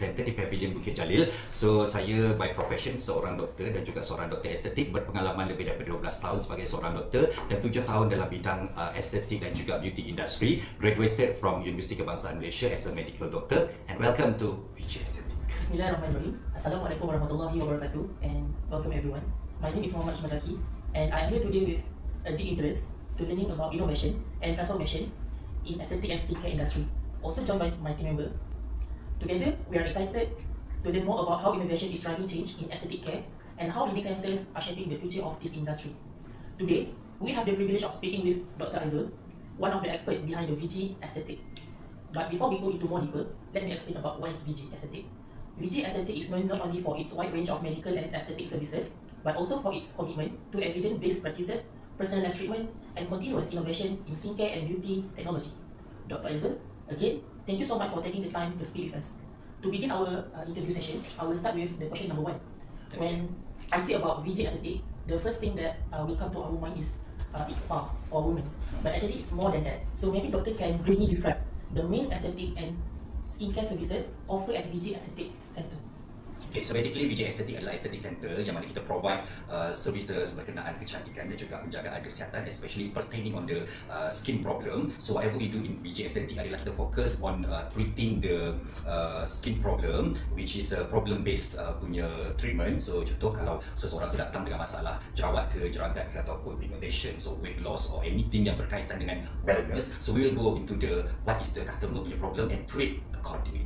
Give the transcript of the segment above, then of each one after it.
Center di Pavilion Bukit Jalil. So saya by profession seorang doktor dan juga seorang doktor estetik, berpengalaman lebih daripada 12 tahun sebagai seorang doktor dan 7 tahun dalam bidang estetik dan juga beauty industry. Graduated from Universiti Kebangsaan Malaysia as a medical doctor, and welcome to VJ Estetik. Bismillahirrahmanirrahim. Assalamualaikum warahmatullahi wabarakatuh, and welcome everyone. My name is Muhammad Shimazaki, and I am here today with a deep interest to learning about innovation and transformation in aesthetic and skincare industry. Also joined by my team member. Together, we are excited to learn more about how innovation is driving change in aesthetic care and how leading centers are shaping the future of this industry. Today, we have the privilege of speaking with Dr. Aizul, one of the experts behind the VG Aesthetic. But before we go into more deeper, let me explain about what is VG Aesthetic. VG Aesthetic is known not only for its wide range of medical and aesthetic services, but also for its commitment to evidence-based practices, personalized treatment, and continuous innovation in skincare and beauty technology. Dr. Aizul, again, thank you so much for taking the time to speak with us. To begin our interview session, I will start with the question number 1. When I say about VG Aesthetic, the first thing that will come to our mind is it's spa for women. But actually, it's more than that. So maybe doctor can briefly describe the main aesthetic and skincare services offered at VG Aesthetic Center. Okay, so basically VJ Estetik adalah estetik center yang mana kita provide services berkenaan kecantikan dan juga penjagaan kesihatan, especially pertaining on the skin problem. So whatever we do in VJ Estetik adalah kita fokus on treating the skin problem, which is a problem based punya treatment. So contoh kalau seseorang tu datang dengan masalah jerawat ke, jeragat ke ataupun pigmentation, so weight loss or anything yang berkaitan dengan wellness, so we will go into the what is the customer punya problem and treat accordingly.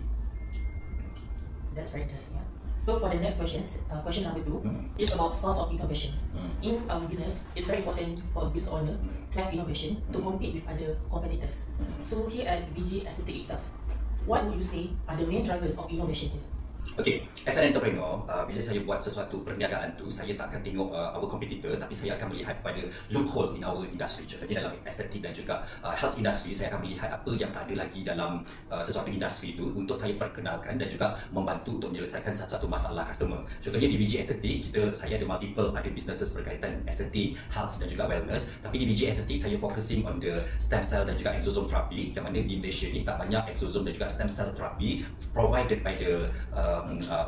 That's very interesting. Yeah? So for the next questions, question number 2 is about source of innovation. In our business, it's very important for a business owner to have innovation to compete with other competitors. So here at VG Aesthetic itself, what would you say are the main drivers of innovation here? Okay, as an entrepreneur, bila saya buat sesuatu perniagaan tu, saya tak akan tengok our competitor, tapi saya akan melihat kepada loophole in our industry. Contohnya dalam estetik dan juga health industry, saya akan melihat apa yang tak ada lagi dalam sesuatu industri itu untuk saya perkenalkan dan juga membantu untuk menyelesaikan satu-satu masalah customer. Contohnya di VG Estetik, saya ada multiple ada businesses berkaitan estetik, health dan juga wellness. Tapi di VG Estetik, saya focusing on the stem cell dan juga exosome therapy, yang mana di Malaysia ni tak banyak exosome dan juga stem cell therapy provided by the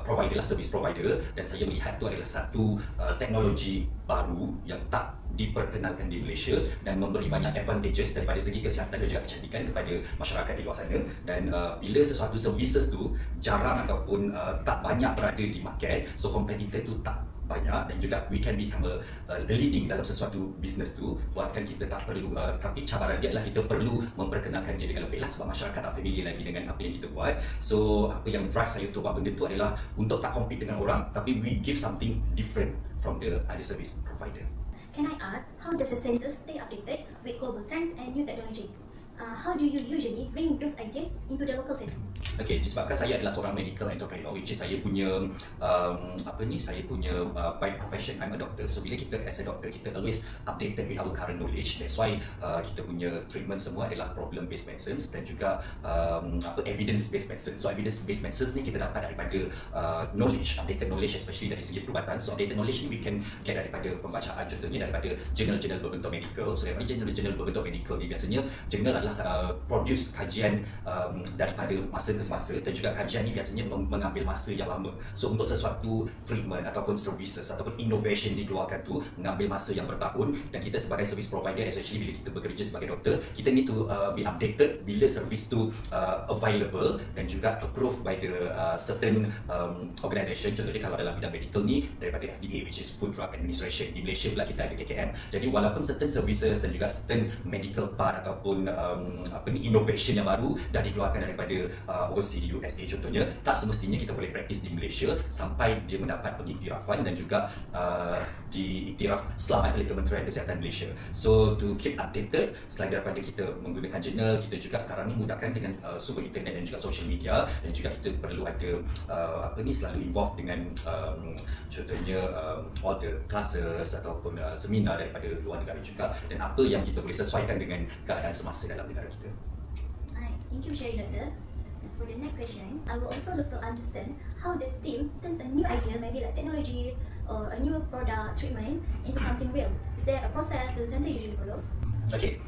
provider, service provider, dan saya melihat itu adalah satu teknologi baru yang tak diperkenalkan di Malaysia dan memberi banyak advantages daripada segi kesihatan dan juga kecantikan kepada masyarakat di luar sana. Dan bila sesuatu services tu jarang ataupun tak banyak berada di market, so competitor tu tak banyak, dan juga we can become a leading dalam sesuatu business tu, buatkan kita tak perlu tapi cabaran dia adalah kita perlu memperkenalkan dia dengan lebih lah, sebab masyarakat tak familiar lagi dengan apa yang kita buat. So apa yang drive saya untuk buat benda tu adalah untuk tak compete dengan orang, tapi we give something different from the other service provider. Can I ask, how does the center stay updated with global trends and new technologies? How do you usually bring those ideas into the local setting? Okay, disebabkan saya adalah seorang medical entrepreneur, which is saya punya saya punya by profession I'm a doctor. So bila kita as a doctor, kita always updated with our current knowledge. That's why kita punya treatment semua adalah problem based medicines dan juga evidence based medicine. So evidence based medicines ni kita dapat daripada knowledge, updated knowledge, especially dari segi perubatan. So updated knowledge ni we can get daripada pembacaan, contohnya daripada jurnal-jurnal berbentuk medical. So daripada jurnal-jurnal berbentuk medical ni biasanya jurnal adalah produce kajian daripada masa ke semasa, dan juga kajian ni biasanya mengambil masa yang lama. So untuk sesuatu treatment ataupun services ataupun innovation dikeluarkan tu mengambil masa yang bertahun, dan kita sebagai service provider, especially bila kita bekerja sebagai doktor, kita need to be updated bila service tu available dan juga approved by the certain organisation. Contohnya kalau dalam bidang medical ni daripada FDA, which is Food Drug Administration. Di Malaysia pula kita ada KKM. Jadi walaupun certain services dan juga certain medical part ataupun innovation yang baru dah dikeluarkan daripada OC di USA contohnya, tak semestinya kita boleh praktis di Malaysia sampai dia mendapat pengiktirafan dan juga diiktiraf selamat oleh Kementerian Kesihatan Malaysia. So to keep updated, selain daripada kita menggunakan jurnal, kita juga sekarang ni mudahkan dengan sumber internet dan juga social media, dan juga kita perlu ada selalu involved dengan contohnya all the classes ataupun seminar daripada luar negara juga, dan apa yang kita boleh sesuaikan dengan keadaan semasa dalam negara kita. Thank you for sharing, Doctor. As for the next question, I will also love to understand how the team turns a new idea, maybe like technologies or a new product treatment, into something real. Is there a process the center usually follows? Okay.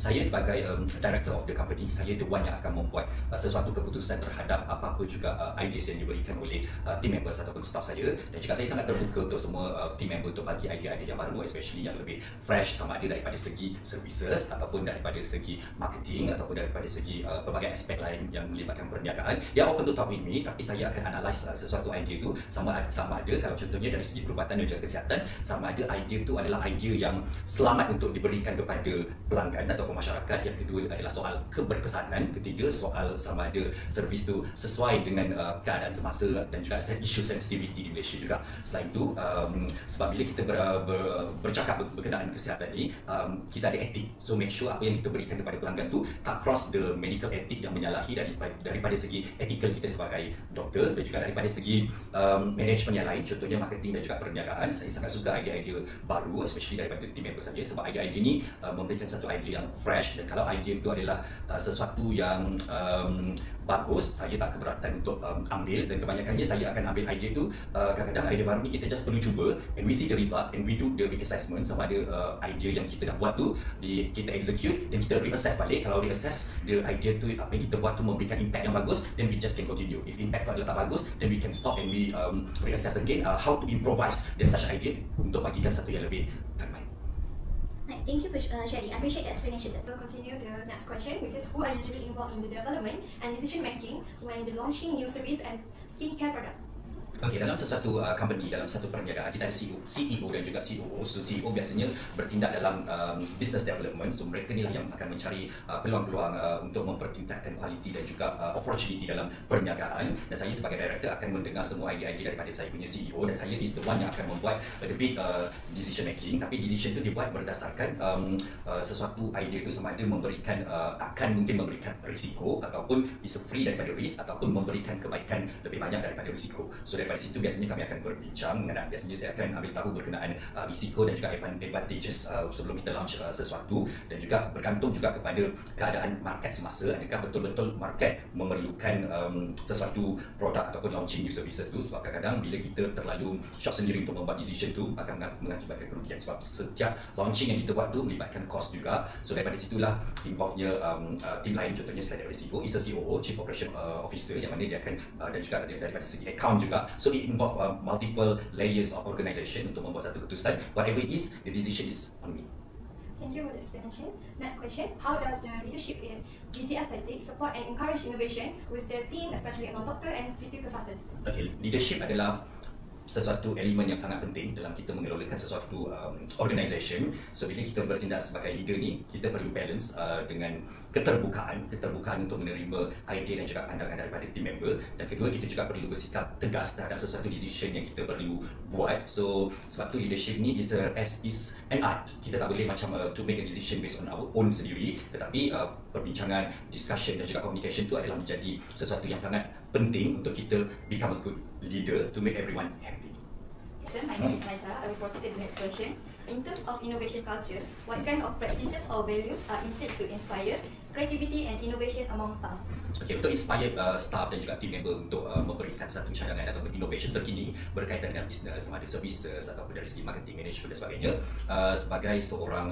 saya sebagai director of the company, saya the one yang akan membuat sesuatu keputusan terhadap apa-apa juga ideas yang diberikan oleh team members ataupun staff saya, dan juga saya sangat terbuka untuk semua team member untuk bagi idea-idea yang baru, especially yang lebih fresh, sama ada daripada segi services ataupun daripada segi marketing ataupun daripada segi pelbagai aspek lain yang melibatkan perniagaan. Dia open to talk with me, tapi saya akan analyse sesuatu idea tu sama ada kalau contohnya dari segi perubatan dan juga kesihatan, sama ada idea tu adalah idea yang selamat untuk diberikan kepada pelanggan atau masyarakat. Yang kedua adalah soal keberkesanan. Ketiga, soal sama ada servis tu sesuai dengan keadaan semasa dan juga isu sensitivity di Malaysia juga. Selain itu, sebab bila kita bercakap berkenaan kesihatan ni, kita ada etik. So make sure apa yang kita berikan kepada pelanggan tu tak cross the medical etik yang menyalahi daripada segi ethical kita sebagai doktor, dan juga daripada segi management yang lain, contohnya marketing dan juga perniagaan. Saya sangat suka idea-idea baru, especially daripada team member saja, sebab idea-idea ni memberikan satu idea yang fresh, dan kalau idea itu adalah sesuatu yang bagus, saya tak keberatan untuk ambil, dan kebanyakannya saya akan ambil idea itu. Kadang-kadang idea baru ni kita just perlu cuba, and we see the result, and we do the reassessment sama ada idea yang kita dah buat tu kita execute, dan kita reassess balik. Kalau reassess the idea tu, apa yang kita buat tu memberikan impact yang bagus, then we just can continue. If impact tu adalah tak bagus, then we can stop and we reassess again how to improvise dan such idea untuk bagikan satu yang lebih terbaik. Right, thank you for sharing. I appreciate the explanation. We'll continue the next question, which is who are usually involved in the development and decision making when the launching new service and skincare product? Okey, dalam sesuatu company, dalam satu perniagaan, kita ada CEO dan juga COO. So CEO biasanya bertindak dalam business development. So mereka inilah yang akan mencari peluang-peluang untuk mempertingkatkan kualiti dan juga opportunity dalam perniagaan. Dan saya sebagai director akan mendengar semua idea-idea daripada saya punya CEO, dan saya is the one yang akan membuat the big decision making. Tapi decision itu dibuat berdasarkan sesuatu idea itu sama ada akan mungkin memberikan risiko, ataupun is free daripada risk, ataupun memberikan kebaikan lebih banyak daripada risiko. So daripada situ biasanya kami akan berbincang mengenai, biasanya saya akan ambil tahu berkenaan risiko dan juga advantages sebelum kita launch sesuatu, dan juga bergantung juga kepada keadaan market semasa, adakah betul-betul market memerlukan sesuatu produk ataupun launching new services tu. Sebab kadang-kadang bila kita terlalu short sendiri untuk membuat decision tu akan mengakibatkan kerugian, sebab setiap launching yang kita buat tu melibatkan cost juga. So daripada situlah involve-nya tim lain, contohnya selain daripada CEO, is a COO, Chief Operation Officer, yang mana dia akan dan juga daripada segi account juga. So it involve multiple layers of organisation untuk membuat satu keputusan. Whatever it is, the decision is on me. Thank you for the explanation. Next question, how does the leadership in GG Aesthetics support and encourage innovation with their team, especially among doctor and beauty consultant? Okay, leadership adalah sesuatu elemen yang sangat penting dalam kita mengelolakan sesuatu organisation. So bila kita bertindak sebagai leader ni, kita perlu balance dengan keterbukaan untuk menerima idea dan juga pandangan daripada team member, dan kedua kita juga perlu bersikap tegas terhadap sesuatu decision yang kita perlu buat. So sebab tu leadership ni is an art. Kita tak boleh macam to make a decision based on our own sendiri, tetapi perbincangan, discussion dan juga communication tu adalah menjadi sesuatu yang sangat penting untuk kita become a good leader to make everyone happy. My name is Maisara. I will proceed to the next question. In terms of innovation culture, what kind of practices or values are in place to inspire creativity and innovation among staff? Okay, untuk inspire staff dan juga team member untuk memberikan satu cadangan ataupun innovation terkini berkaitan dengan bisnes, sama ada services ataupun dari segi marketing, management dan sebagainya. Sebagai seorang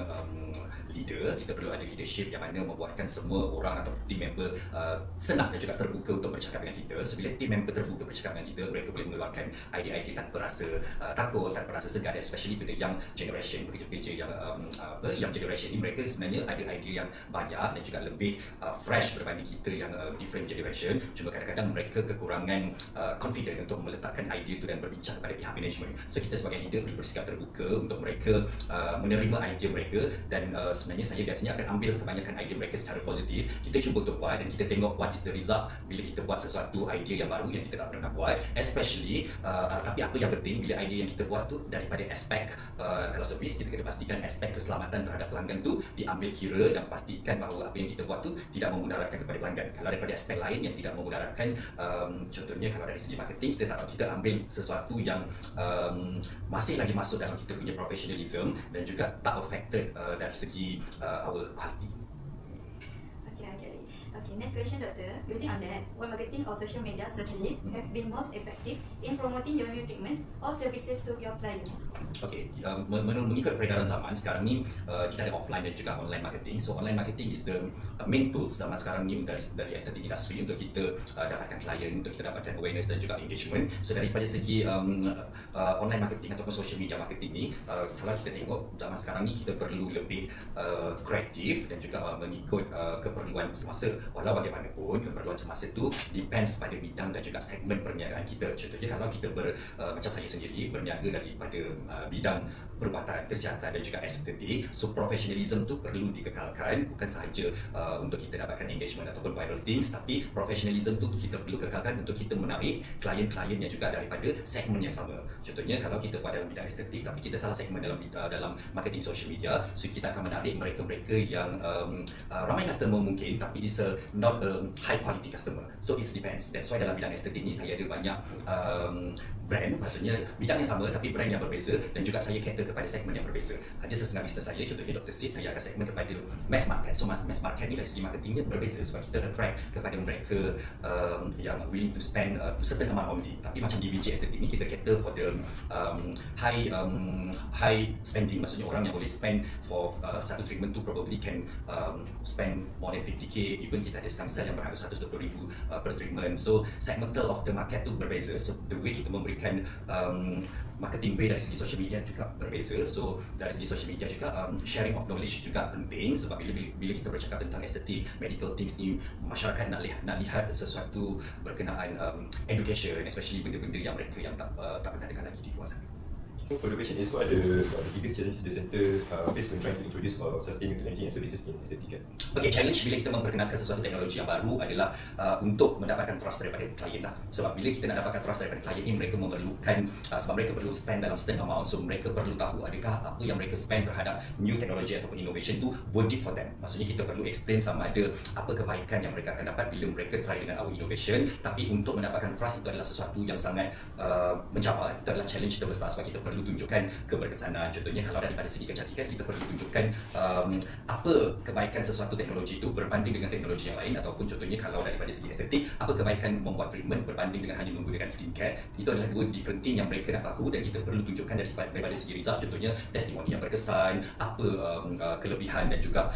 leader, kita perlu ada leadership yang mana membuatkan semua orang atau team member senang dan juga terbuka untuk bercakap dengan kita. So bila team member terbuka bercakap dengan kita, mereka boleh mengeluarkan idea-idea tanpa rasa takut, tanpa rasa segan, especially pada young generation, pekerja-pekerja yang generation ini, mereka sebenarnya ada idea yang banyak dan juga lebih fresh berbanding kita yang different generation. Cuma kadang-kadang mereka kekurangan confident untuk meletakkan idea itu dan berbincang kepada pihak management. So kita sebagai leader perlu bersikap terbuka untuk mereka menerima idea mereka, dan sebenarnya saya biasanya akan ambil kebanyakan idea mereka secara positif. Kita cuba untuk buat dan kita tengok what is the result bila kita buat sesuatu idea yang baru yang kita tak pernah buat, especially tapi apa yang penting bila idea yang kita buat tu daripada aspek kalau servis, kita kena pastikan aspek keselamatan terhadap pelanggan tu diambil kira, dan pastikan bahawa apa yang kita buat tu tidak memudaratkan kepada pelanggan. Kalau daripada aspek lain yang tidak memudaratkan, contohnya kalau dari segi marketing, kita ambil sesuatu yang masih lagi masuk dalam kita punya professionalism dan juga tak affected dari segi our quality. Okay, I get it. Okay, next question, Doctor. Building on that, what marketing or social media strategies have been most effective in promoting your new treatments or services to your clients? Okay, mengikut peredaran zaman sekarang ni kita ada offline dan juga online marketing. So online marketing is the main tools zaman sekarang ni dari estetik industry untuk kita dapatkan klien, untuk kita dapatkan awareness dan juga engagement. So daripada segi online marketing ataupun social media marketing ni, kalau kita tengok zaman sekarang ni kita perlu lebih kreatif dan juga mengikut keperluan semasa. Walau bagaimanapun keperluan semasa tu depends pada bidang dan juga segmen perniagaan kita. Contohnya kalau kita macam saya sendiri berniaga daripada bidang perubatan, kesihatan dan juga estetik, so professionalism tu perlu dikekalkan, bukan sahaja untuk kita dapatkan engagement ataupun viral things, tapi professionalism tu kita perlu kekalkan untuk kita menarik klien-klien yang juga daripada segmen yang sama. Contohnya kalau kita buat dalam bidang estetik tapi kita salah segmen dalam marketing social media, so kita akan menarik mereka-mereka yang ramai customer mungkin tapi it's not a high quality customer. So it depends. That's why dalam bidang estetik ni saya ada banyak brand, maksudnya bidang yang sama tapi brand yang berbeza, dan juga saya cater kepada segmen yang berbeza. Ada setengah bisnes saya, contohnya Dr. Sis, saya akan segmen kepada mass market. So mass market ni dari segi marketingnya berbeza sebab kita attract kepada mereka yang willing to spend certain amount only. Tapi macam di VJ estetik ni kita cater for the high spending, maksudnya orang yang boleh spend for satu treatment tu probably can spend more than 50k, even kita ada stem cell yang berharga 120,000 per treatment. So segmental of the market tu berbeza. So the way kita memberikan marketing way dari segi social media juga berbeza. So dari segi social media juga sharing of knowledge juga penting, sebab bila kita bercakap tentang estetik, medical things ni, masyarakat nak lihat sesuatu berkenaan education, especially benda-benda yang mereka yang tak pernah dengar lagi di luar sana. For the question is, what are the biggest challenges the centre face when trying to introduce or sustain new technology and services in estetika? Okay, challenge bila kita memperkenalkan sesuatu teknologi yang baru adalah untuk mendapatkan trust daripada klien lah. Sebab bila kita nak dapatkan trust daripada klien ni, mereka memerlukan, sebab mereka perlu spend dalam certain amount, so mereka perlu tahu adakah apa yang mereka spend terhadap new technology ataupun innovation tu worth it for them. Maksudnya kita perlu explain sama ada apa kebaikan yang mereka akan dapat bila mereka try dengan our innovation. Tapi untuk mendapatkan trust itu adalah sesuatu yang sangat mencabar. Itu adalah challenge terbesar sebab kita perlu tunjukkan keberkesanan. Contohnya kalau daripada segi kecantikan, kita perlu tunjukkan apa kebaikan sesuatu teknologi itu berbanding dengan teknologi yang lain, ataupun contohnya kalau daripada segi estetik, apa kebaikan membuat treatment berbanding dengan hanya menggunakan skincare. Itu adalah dua different thing yang mereka nak tahu dan kita perlu tunjukkan daripada segi result. Contohnya testimoni yang berkesan, apa kelebihan dan juga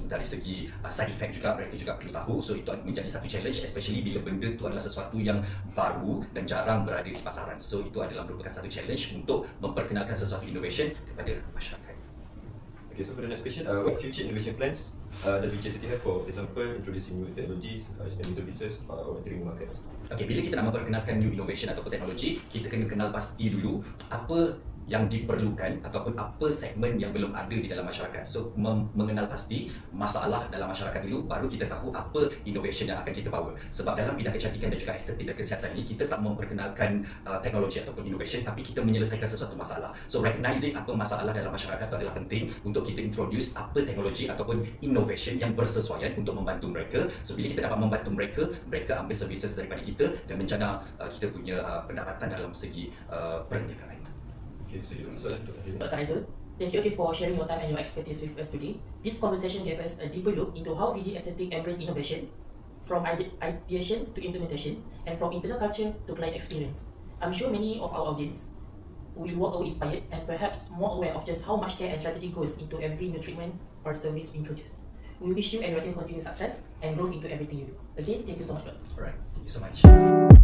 dari segi side effect juga mereka juga perlu tahu. So itu menjadi satu challenge, especially bila benda itu adalah sesuatu yang baru dan jarang berada di pasaran. So itu adalah merupakan satu challenge untuk memperkenalkan sesuatu innovation kepada masyarakat. Okay, so for the next question, what future innovation plans does VJ Estetik have, for example, introducing new technologies, expanding services, or entering new markets? Okay, bila kita nak memperkenalkan new innovation ataupun teknologi, kita kena kenal pasti dulu apa yang diperlukan ataupun apa segmen yang belum ada di dalam masyarakat. So mengenal pasti masalah dalam masyarakat dulu, baru kita tahu apa innovation yang akan kita bawa. Sebab dalam bidang kecantikan dan juga estetik dan kesihatan ni, kita tak memperkenalkan teknologi ataupun innovation, tapi kita menyelesaikan sesuatu masalah. So recognizing apa masalah dalam masyarakat itu adalah penting untuk kita introduce apa teknologi ataupun innovation yang bersesuaian untuk membantu mereka. So bila kita dapat membantu mereka, mereka ambil services daripada kita dan menjana kita punya pendapatan dalam segi perniagaan. Okay, so Dr. Aizul, thank you again for sharing your time and your expertise with us today. This conversation gave us a deeper look into how VJ Estetik embrace innovation, from ideations to implementation, and from internal culture to client experience. I'm sure many of our audience will walk away inspired and perhaps more aware of just how much care and strategy goes into every new treatment or service we introduce. We wish you and your team continued success and growth into everything you do. Again, thank you so much, Dr. Alright, thank you so much.